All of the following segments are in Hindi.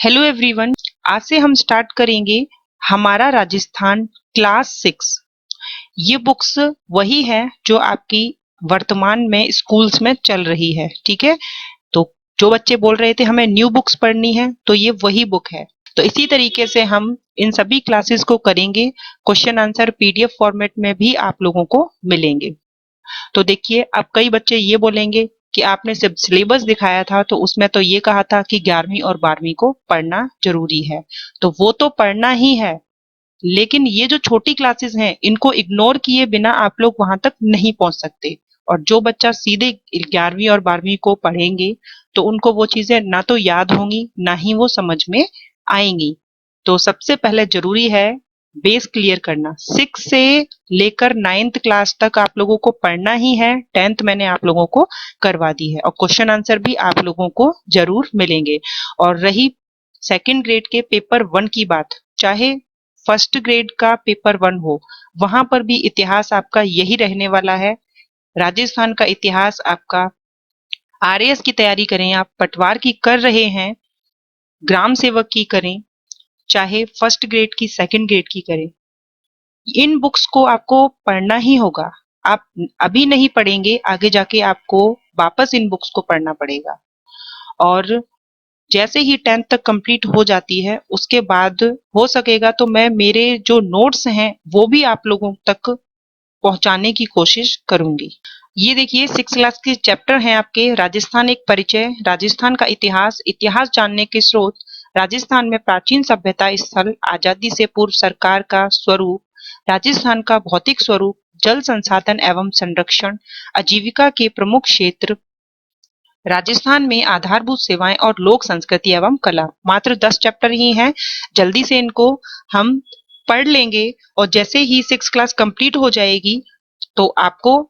Hello everyone. आज से हम स्टार्ट करेंगे हमारा राजस्थान क्लास 6। ये बुक्स वही है जो आपकी वर्तमान में स्कूल्स में चल रही है। ठीक है, तो जो बच्चे बोल रहे थे हमें न्यू बुक्स पढ़नी है, तो ये वही बुक है। तो इसी तरीके से हम इन सभी क्लासेस को करेंगे। क्वेश्चन आंसर पीडीएफ फॉर्मेट में भी आप लोगों को मिलेंगे। तो देखिए, अब कई बच्चे ये बोलेंगे कि आपने सिर्फ सिलेबस दिखाया था, तो उसमें तो ये कहा था कि 11वीं और 12वीं को पढ़ना जरूरी है। तो वो तो पढ़ना ही है, लेकिन ये जो छोटी क्लासेस हैं इनको इग्नोर किए बिना आप लोग वहां तक नहीं पहुंच सकते। और जो बच्चा सीधे 11वीं और 12वीं को पढ़ेंगे तो उनको वो चीजें ना तो याद होंगी, ना ही वो समझ में आएंगी। तो सबसे पहले जरूरी है बेस क्लियर करना। 6 से लेकर 9th क्लास तक आप लोगों को पढ़ना ही है। 10th मैंने आप लोगों को करवा दी है और क्वेश्चन आंसर भी आप लोगों को जरूर मिलेंगे। और रही सेकंड ग्रेड के पेपर 1 की बात, चाहे फर्स्ट ग्रेड का पेपर 1 हो, वहां पर भी इतिहास आपका यही रहने वाला है। राजस्थान का इतिहास आपका, आरएएस की तैयारी करें आप, पटवार की कर रहे हैं, ग्राम सेवक की करें, चाहे फर्स्ट ग्रेड की सेकंड ग्रेड की करें, इन बुक्स को आपको पढ़ना ही होगा। आप अभी नहीं पढ़ेंगे, आगे जाके आपको वापस इन बुक्स को पढ़ना पड़ेगा। और जैसे ही 10th तक कंप्लीट हो जाती है, उसके बाद हो सकेगा तो मैं मेरे जो नोट्स हैं वो भी आप लोगों तक पहुंचाने की कोशिश करूंगी। ये देखिए, 6 क्लास के चैप्टर हैं आपके। राजस्थान एक परिचय, राजस्थान का इतिहास, इतिहास जानने के स्रोत, राजस्थान में प्राचीन सभ्यता स्थल, आजादी से पूर्व सरकार का स्वरूप, राजस्थान का भौतिक स्वरूप, जल संसाधन एवं संरक्षण, आजीविका के प्रमुख क्षेत्र, राजस्थान में आधारभूत सेवाएं और लोक संस्कृति एवं कला। मात्र 10 चैप्टर ही हैं, जल्दी से इनको हम पढ़ लेंगे और जैसे ही 6 क्लास कंप्लीट हो जाएगी तो आपको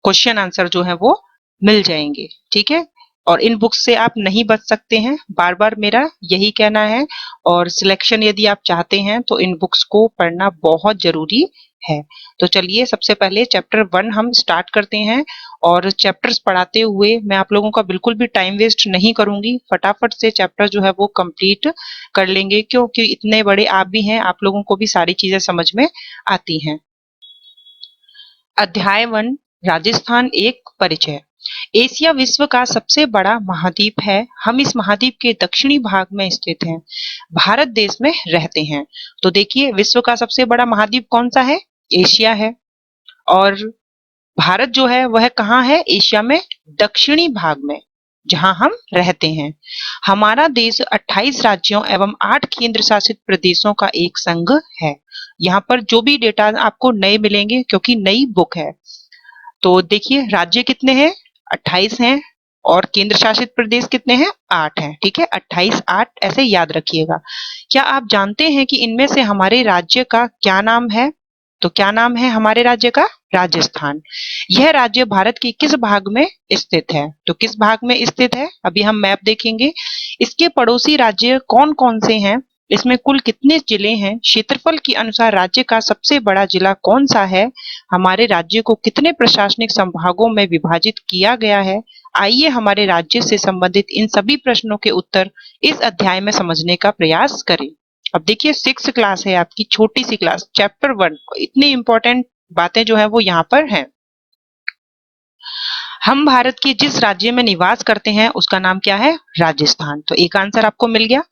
क्वेश्चन आंसर जो है वो मिल जाएंगे। ठीक है, और इन बुक्स से आप नहीं बच सकते हैं, बार बार मेरा यही कहना है। और सिलेक्शन यदि आप चाहते हैं तो इन बुक्स को पढ़ना बहुत जरूरी है। तो चलिए, सबसे पहले चैप्टर 1 हम स्टार्ट करते हैं। और चैप्टर्स पढ़ाते हुए मैं आप लोगों का बिल्कुल भी टाइम वेस्ट नहीं करूंगी, फटाफट से चैप्टर जो है वो कंप्लीट कर लेंगे, क्योंकि इतने बड़े आप भी हैं, आप लोगों को भी सारी चीजें समझ में आती हैं। अध्याय 1, राजस्थान एक परिचय। एशिया विश्व का सबसे बड़ा महाद्वीप है। हम इस महाद्वीप के दक्षिणी भाग में स्थित हैं, भारत देश में रहते हैं। तो देखिए, विश्व का सबसे बड़ा महाद्वीप कौन सा है? एशिया है। और भारत जो है वह कहाँ है? एशिया में दक्षिणी भाग में, जहां हम रहते हैं। हमारा देश 28 राज्यों एवं 8 केंद्र शासित प्रदेशों का एक संघ है। यहाँ पर जो भी डेटा आपको नए मिलेंगे, क्योंकि नई बुक है। तो देखिए, राज्य कितने हैं? 28 हैं। और केंद्र शासित प्रदेश कितने हैं? 8 हैं। ठीक है, 28 8 ऐसे याद रखिएगा। क्या आप जानते हैं कि इनमें से हमारे राज्य का क्या नाम है? तो क्या नाम है हमारे राज्य का? राजस्थान। यह राज्य भारत के किस भाग में स्थित है? तो किस भाग में स्थित है? अभी हम मैप देखेंगे। इसके पड़ोसी राज्य कौन कौन से हैं? इसमें कुल कितने जिले हैं? क्षेत्रफल के अनुसार राज्य का सबसे बड़ा जिला कौन सा है? हमारे राज्य को कितने प्रशासनिक संभागों में विभाजित किया गया है? आइए हमारे राज्य से संबंधित इन सभी प्रश्नों के उत्तर इस अध्याय में समझने का प्रयास करें। अब देखिए, 6 क्लास है आपकी, छोटी सी क्लास, चैप्टर 1, इतनी इंपॉर्टेंट बातें जो है वो यहाँ पर हैं। हम भारत के जिस राज्य में निवास करते हैं उसका नाम क्या है? राजस्थान। तो एक आंसर आपको मिल गया।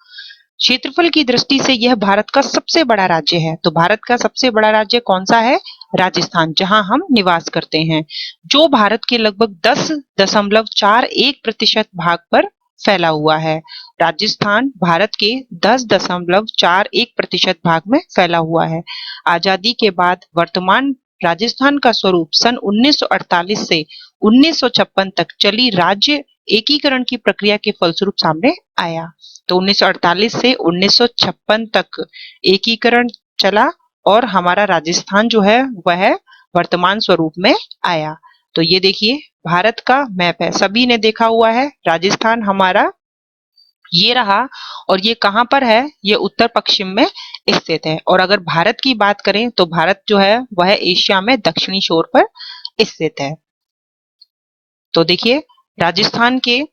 क्षेत्रफल की दृष्टि से यह भारत का सबसे बड़ा राज्य है। तो भारत का सबसे बड़ा राज्य कौन सा है? राजस्थान, जहां हम निवास करते हैं, जो भारत के लगभग 10.41% भाग पर फैला हुआ है। राजस्थान भारत के 10.41% भाग में फैला हुआ है। आजादी के बाद वर्तमान राजस्थान का स्वरूप सन 1948 से 1956 तक चली राज्य एकीकरण की प्रक्रिया के फलस्वरूप सामने आया। तो 1948 से 1956 तक एकीकरण चला और हमारा राजस्थान जो है वह वर्तमान स्वरूप में आया। तो ये देखिए, भारत का मैप है, सभी ने देखा हुआ है। राजस्थान हमारा ये रहा, और ये कहां पर है? ये उत्तर पश्चिम में स्थित है। और अगर भारत की बात करें तो भारत जो है वह एशिया में दक्षिणी छोर पर स्थित है। तो देखिए, राजस्थान के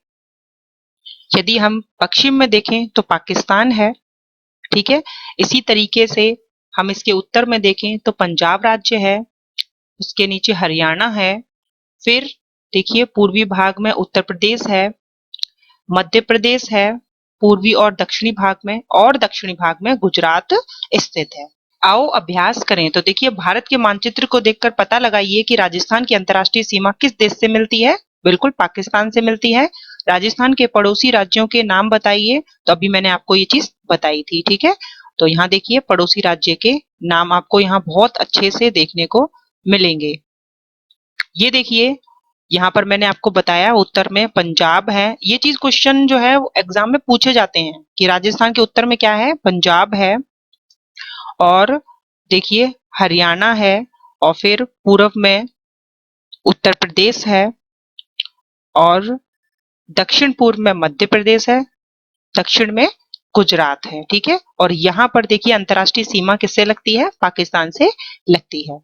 यदि हम पश्चिम में देखें तो पाकिस्तान है, ठीक है। इसी तरीके से हम इसके उत्तर में देखें तो पंजाब राज्य है, उसके नीचे हरियाणा है, फिर देखिए पूर्वी भाग में उत्तर प्रदेश है, मध्य प्रदेश है पूर्वी और दक्षिणी भाग में, और दक्षिणी भाग में गुजरात स्थित है। आओ अभ्यास करें। तो देखिए भारत के मानचित्र को देखकर पता लगाइए कि राजस्थान की अंतर्राष्ट्रीय सीमा किस देश से मिलती है। बिल्कुल पाकिस्तान से मिलती है। राजस्थान के पड़ोसी राज्यों के नाम बताइए। तो अभी मैंने आपको ये चीज बताई थी, ठीक है। तो यहाँ देखिए पड़ोसी राज्य के नाम आपको यहाँ बहुत अच्छे से देखने को मिलेंगे। ये देखिए यहाँ पर मैंने आपको बताया उत्तर में पंजाब है। ये चीज क्वेश्चन जो है वो एग्जाम में पूछे जाते हैं कि राजस्थान के उत्तर में क्या है, पंजाब है, और देखिए हरियाणा है, और फिर पूर्व में उत्तर प्रदेश है, और दक्षिण पूर्व में मध्य प्रदेश है, दक्षिण में गुजरात है, ठीक है। और यहाँ पर देखिए अंतर्राष्ट्रीय सीमा किससे लगती है, पाकिस्तान से लगती है।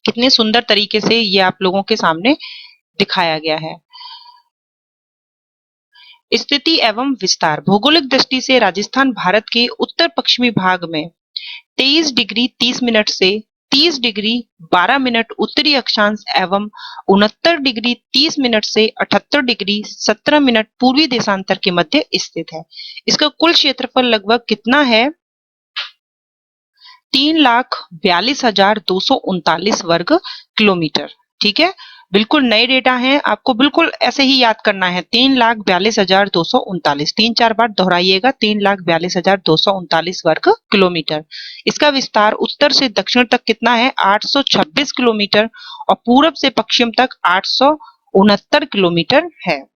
कितने सुंदर तरीके से ये आप लोगों के सामने दिखाया गया है। स्थिति एवं विस्तार। भौगोलिक दृष्टि से राजस्थान भारत के उत्तर पश्चिमी भाग में 23 डिग्री 30 मिनट से 30 डिग्री 12 मिनट उत्तरी अक्षांश एवं 69 डिग्री 30 मिनट से 78 डिग्री 17 मिनट पूर्वी देशांतर के मध्य स्थित है। इसका कुल क्षेत्रफल लगभग कितना है, 3,42,239 वर्ग किलोमीटर, ठीक है। बिल्कुल नए डेटा हैं, आपको बिल्कुल ऐसे ही याद करना है। 3,42,239, 3-4 बार दोहराइएगा, 3,42,239 वर्ग किलोमीटर। इसका विस्तार उत्तर से दक्षिण तक कितना है, 826 किलोमीटर, और पूरब से पश्चिम तक 869 किलोमीटर है।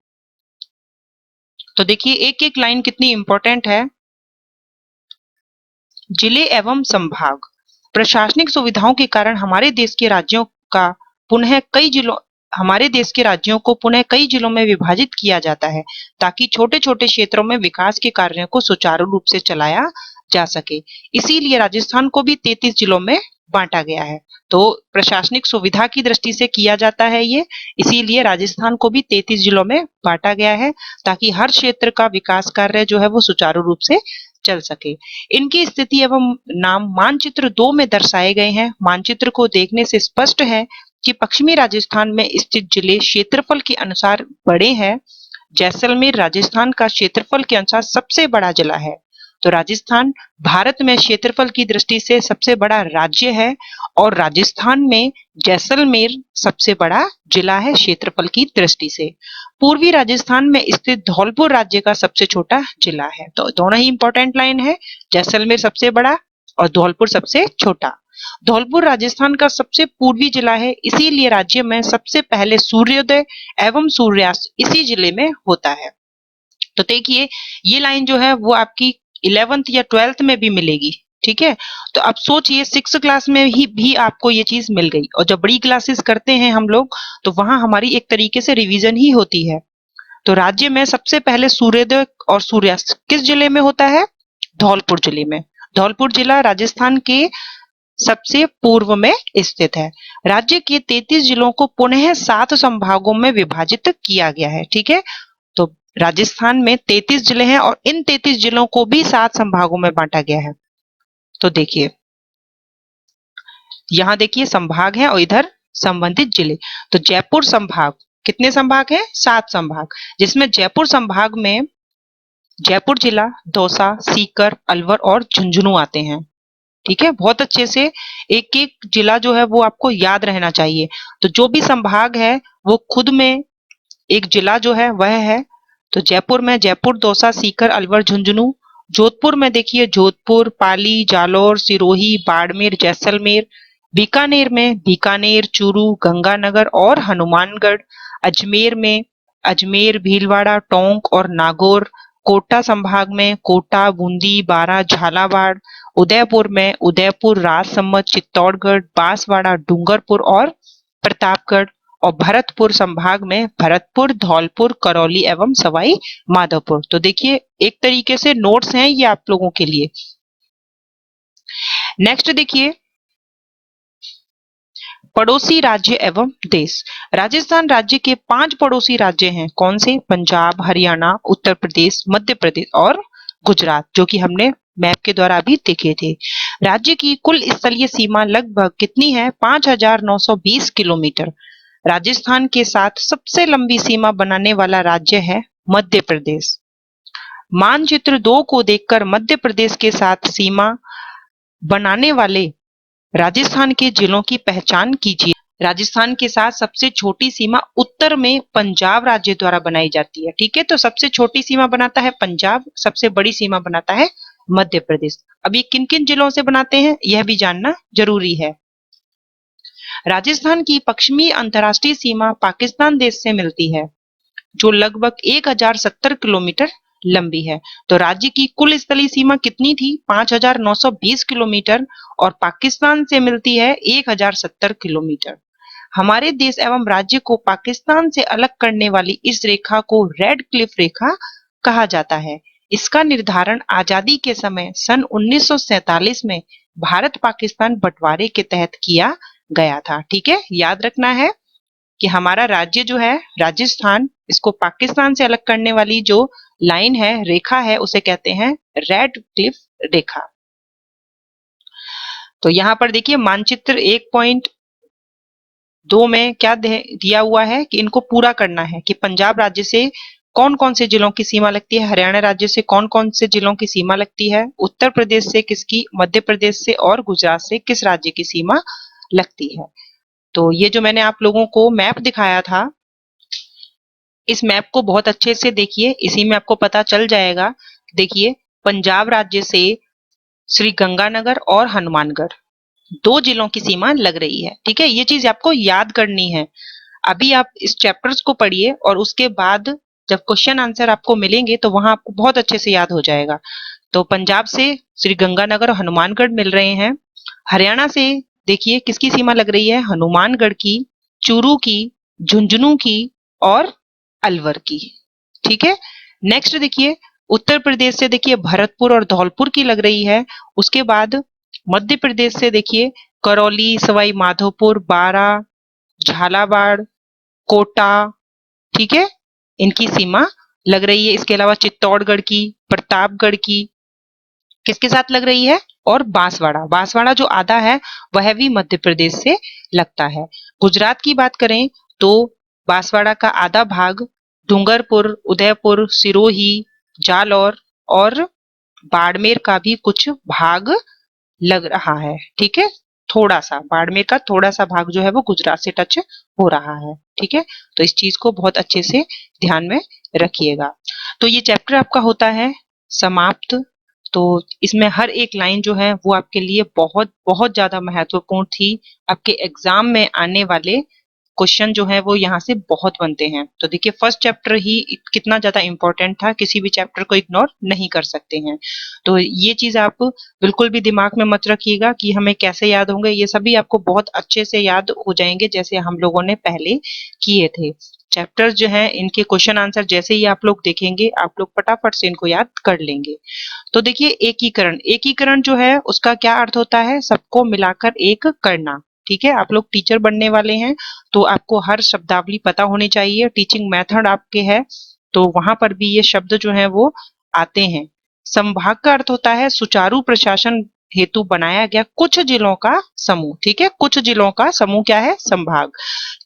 तो देखिए एक एक लाइन कितनी इंपॉर्टेंट है। जिले एवं संभाग। प्रशासनिक सुविधाओं के कारण हमारे देश के राज्यों को पुनः कई जिलों में विभाजित किया जाता है ताकि छोटे छोटे क्षेत्रों में विकास के कार्यों को सुचारू रूप से चलाया जा सके। इसीलिए राजस्थान को भी 33 जिलों में बांटा गया है। तो प्रशासनिक सुविधा की दृष्टि से किया जाता है ये, इसीलिए राजस्थान को भी 33 जिलों में बांटा गया है ताकि हर क्षेत्र का विकास कार्य जो है वो सुचारू रूप से चल सके। इनकी स्थिति एवं नाम मानचित्र 2 में दर्शाए गए हैं। मानचित्र को देखने से स्पष्ट है कि पश्चिमी राजस्थान में स्थित जिले क्षेत्रफल के अनुसार बड़े हैं। जैसलमेर राजस्थान का क्षेत्रफल के अनुसार सबसे बड़ा जिला है। तो राजस्थान भारत में क्षेत्रफल की दृष्टि से सबसे बड़ा राज्य है, और राजस्थान में जैसलमेर सबसे बड़ा जिला है क्षेत्रफल की दृष्टि से। पूर्वी राजस्थान में स्थित धौलपुर राज्य का सबसे छोटा जिला है। तो दोनों ही इंपॉर्टेंट लाइन है, जैसलमेर सबसे बड़ा और धौलपुर सबसे छोटा। धौलपुर राजस्थान का सबसे पूर्वी जिला है, इसीलिए राज्य में सबसे पहले सूर्योदय एवं सूर्यास्त इसी जिले में होता है। तो देखिए ये लाइन जो है वो आपकी 11th या 12th में भी मिलेगी, ठीक है। तो अब सोचिए 6 क्लास में ही भी आपको ये चीज मिल गई, और जब बड़ी क्लासेस करते हैं हम लोग तो वहां हमारी एक तरीके से रिवीजन ही होती है। तो राज्य में सबसे पहले सूर्योदय और सूर्यास्त किस जिले में होता है, धौलपुर जिले में। धौलपुर जिला राजस्थान के सबसे पूर्व में स्थित है। राज्य के 33 जिलों को पुनः 7 संभागों में विभाजित किया गया है, ठीक है। तो राजस्थान में 33 जिले हैं और इन 33 जिलों को भी 7 संभागों में बांटा गया है। तो देखिए यहाँ देखिए संभाग है और इधर संबंधित जिले। तो जयपुर संभाग, कितने संभाग हैं, 7 संभाग, जिसमें जयपुर संभाग में जयपुर जिला, दौसा, सीकर, अलवर और झुंझुनू आते हैं, ठीक है। बहुत अच्छे से एक एक जिला जो है वो आपको याद रहना चाहिए। तो जो भी संभाग है वो खुद में एक जिला जो है वह है। तो जयपुर में जयपुर, दौसा, सीकर, अलवर, झुंझुनू। जोधपुर में देखिए जोधपुर, पाली, जालौर, सिरोही, बाड़मेर, जैसलमेर। बीकानेर में बीकानेर, चूरू, गंगानगर और हनुमानगढ़। अजमेर में अजमेर, भीलवाड़ा, टोंक और नागौर। कोटा संभाग में कोटा, बूंदी, बारां, झालावाड़। उदयपुर में उदयपुर, राजसमंद, चित्तौड़गढ़, बांसवाड़ा, डूंगरपुर और प्रतापगढ़। और भरतपुर संभाग में भरतपुर, धौलपुर, करौली एवं सवाई माधोपुर। तो देखिए एक तरीके से नोट्स हैं ये आप लोगों के लिए। नेक्स्ट देखिए पड़ोसी राज्य एवं देश। राजस्थान राज्य के 5 पड़ोसी राज्य हैं। कौन से? पंजाब, हरियाणा, उत्तर प्रदेश, मध्य प्रदेश और गुजरात, जो कि हमने मैप के द्वारा अभी देखे थे। राज्य की कुल स्थलीय सीमा लगभग कितनी है? 5,920 किलोमीटर। राजस्थान के साथ सबसे लंबी सीमा बनाने वाला राज्य है मध्य प्रदेश। मानचित्र 2 को देखकर मध्य प्रदेश के साथ सीमा बनाने वाले राजस्थान के जिलों की पहचान कीजिए। राजस्थान के साथ सबसे छोटी सीमा उत्तर में पंजाब राज्य द्वारा बनाई जाती है। ठीक है, तो सबसे छोटी सीमा बनाता है पंजाब, सबसे बड़ी सीमा बनाता है मध्य प्रदेश। अब ये किन किन जिलों से बनाते हैं यह भी जानना जरूरी है। राजस्थान की पश्चिमी अंतर्राष्ट्रीय सीमा पाकिस्तान देश से मिलती है, जो लगभग 1070 किलोमीटर लंबी है। तो राज्य की कुल स्थलीय सीमा कितनी थी? 5,920 किलोमीटर और पाकिस्तान से मिलती है 1,070 किलोमीटर। हमारे देश एवं राज्य को पाकिस्तान से अलग करने वाली इस रेखा को रेड क्लिफ रेखा कहा जाता है। इसका निर्धारण आजादी के समय सन 1947 में भारत पाकिस्तान बंटवारे के तहत किया गया था। ठीक है, याद रखना है कि हमारा राज्य जो है राजस्थान, इसको पाकिस्तान से अलग करने वाली जो लाइन है, रेखा है, उसे कहते हैं रेड क्लिफ रेखा। तो यहाँ पर देखिए मानचित्र 1.2 में क्या दिया हुआ है कि इनको पूरा करना है कि पंजाब राज्य से कौन कौन से जिलों की सीमा लगती है, हरियाणा राज्य से कौन कौन से जिलों की सीमा लगती है, उत्तर प्रदेश से किसकी, मध्य प्रदेश से और गुजरात से किस राज्य की सीमा लगती है। तो ये जो मैंने आप लोगों को मैप दिखाया था, इस मैप को बहुत अच्छे से देखिए, इसी में आपको पता चल जाएगा। देखिए पंजाब राज्य से श्री गंगानगर और हनुमानगढ़ 2 जिलों की सीमा लग रही है। ठीक है, ये चीज आपको याद करनी है। अभी आप इस चैप्टर्स को पढ़िए और उसके बाद जब क्वेश्चन आंसर आपको मिलेंगे तो वहां आपको बहुत अच्छे से याद हो जाएगा। तो पंजाब से श्री गंगानगर और हनुमानगढ़ मिल रहे हैं। हरियाणा से देखिए किसकी सीमा लग रही है? हनुमानगढ़ की, चूरू की, झुंझुनू की और अलवर की। ठीक है, नेक्स्ट देखिए उत्तर प्रदेश से देखिए भरतपुर और धौलपुर की लग रही है। उसके बाद मध्य प्रदेश से देखिए करौली, सवाई माधोपुर, बारां, झालावाड़, कोटा, ठीक है, इनकी सीमा लग रही है। इसके अलावा चित्तौड़गढ़ की, प्रतापगढ़ की किसके साथ लग रही है? और बांसवाड़ा, बांसवाड़ा जो आधा है वह भी मध्य प्रदेश से लगता है। गुजरात की बात करें तो बांसवाड़ा का आधा भाग डूंगरपुर, उदयपुर, सिरोही, जालौर और बाड़मेर का भी कुछ भाग लग रहा है। ठीक है, थोड़ा सा बाड़मेर का थोड़ा सा भाग जो है वो गुजरात से टच हो रहा है। ठीक है, तो इस चीज को बहुत अच्छे से ध्यान में रखिएगा। तो ये चैप्टर आपका होता है समाप्त। तो इसमें हर एक लाइन जो है वो आपके लिए बहुत बहुत ज्यादा महत्वपूर्ण थी। आपके एग्जाम में आने वाले क्वेश्चन जो है वो यहाँ से बहुत बनते हैं। तो देखिए फर्स्ट चैप्टर ही कितना ज्यादा इंपॉर्टेंट था, किसी भी चैप्टर को इग्नोर नहीं कर सकते हैं। तो ये चीज आप बिल्कुल भी दिमाग में मत रखिएगा कि हमें कैसे याद होंगे, ये सभी आपको बहुत अच्छे से याद हो जाएंगे जैसे हम लोगों ने पहले किए थे। चैप्टर्स जो है इनके क्वेश्चन आंसर जैसे ही आप लोग देखेंगे आप लोग फटाफट से इनको याद कर लेंगे। तो देखिए एकीकरण, एकीकरण जो है उसका क्या अर्थ होता है? सबको मिलाकर एक करना। ठीक है, आप लोग टीचर बनने वाले हैं तो आपको हर शब्दावली पता होनी चाहिए। टीचिंग मेथड आपके है तो वहां पर भी ये शब्द जो है वो आते हैं। संभाग का अर्थ होता है सुचारू प्रशासन हेतु बनाया गया कुछ जिलों का समूह। ठीक है, कुछ जिलों का समूह क्या है? संभाग।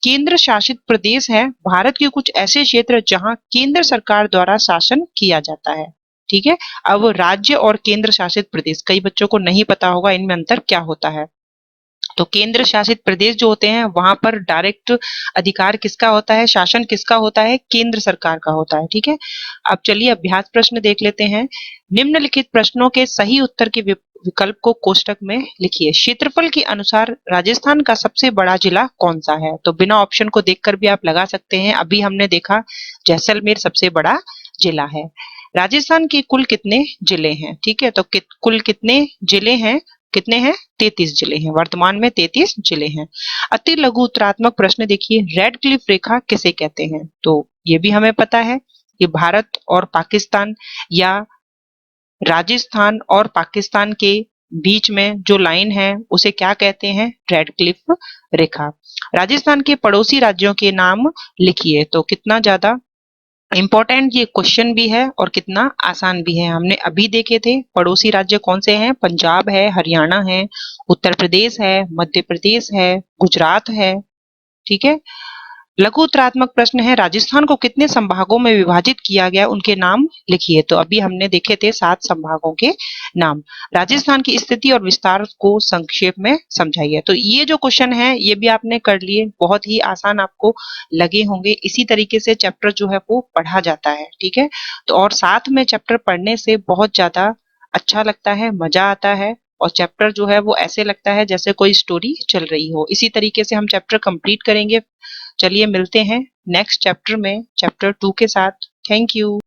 केंद्र शासित प्रदेश है भारत के कुछ ऐसे क्षेत्र जहां केंद्र सरकार द्वारा शासन किया जाता है। ठीक है, अब राज्य और केंद्र शासित प्रदेश, कई बच्चों को नहीं पता होगा इनमें अंतर क्या होता है। तो केंद्र शासित प्रदेश जो होते हैं वहां पर डायरेक्ट अधिकार किसका होता है, शासन किसका होता है? केंद्र सरकार का होता है। ठीक है, अब चलिए अभ्यास प्रश्न देख लेते हैं। निम्नलिखित प्रश्नों के सही उत्तर के विकल्प को कोष्टक में लिखिए। क्षेत्रफल के अनुसार राजस्थान का सबसे बड़ा जिला कौन सा है? तो बिना ऑप्शन को देखकर भी आप लगा सकते हैं। अभी हमने देखा जैसलमेर सबसे बड़ा जिला है। राजस्थान के कुल कितने जिले हैं? ठीक है, तो कुल कितने जिले हैं? कितने हैं? 33 जिले हैं। वर्तमान में 33 जिले हैं। अति लघु उत्तरात्मक प्रश्न देखिए, रेड क्लिफ रेखा किसे कहते हैं? तो ये भी हमें पता है, ये भारत और पाकिस्तान या राजस्थान और पाकिस्तान के बीच में जो लाइन है उसे क्या कहते हैं? रेडक्लिफ रेखा। राजस्थान के पड़ोसी राज्यों के नाम लिखिए। तो कितना ज्यादा इम्पोर्टेंट ये क्वेश्चन भी है और कितना आसान भी है। हमने अभी देखे थे पड़ोसी राज्य कौन से हैं? पंजाब है, हरियाणा है, उत्तर प्रदेश है, मध्य प्रदेश है, गुजरात है। ठीक है। लघु उत्तरात्मक प्रश्न है, राजस्थान को कितने संभागों में विभाजित किया गया, उनके नाम लिखिए। तो अभी हमने देखे थे 7 संभागों के नाम। राजस्थान की स्थिति और विस्तार को संक्षेप में समझाइए। तो ये जो क्वेश्चन है ये भी आपने कर लिए, बहुत ही आसान आपको लगे होंगे। इसी तरीके से चैप्टर जो है वो पढ़ा जाता है। ठीक है। तो और साथ में चैप्टर पढ़ने से बहुत ज्यादा अच्छा लगता है, मजा आता है, और चैप्टर जो है वो ऐसे लगता है जैसे कोई स्टोरी चल रही हो। इसी तरीके से हम चैप्टर कंप्लीट करेंगे। चलिए मिलते हैं नेक्स्ट चैप्टर में, चैप्टर 2 के साथ। Thank you.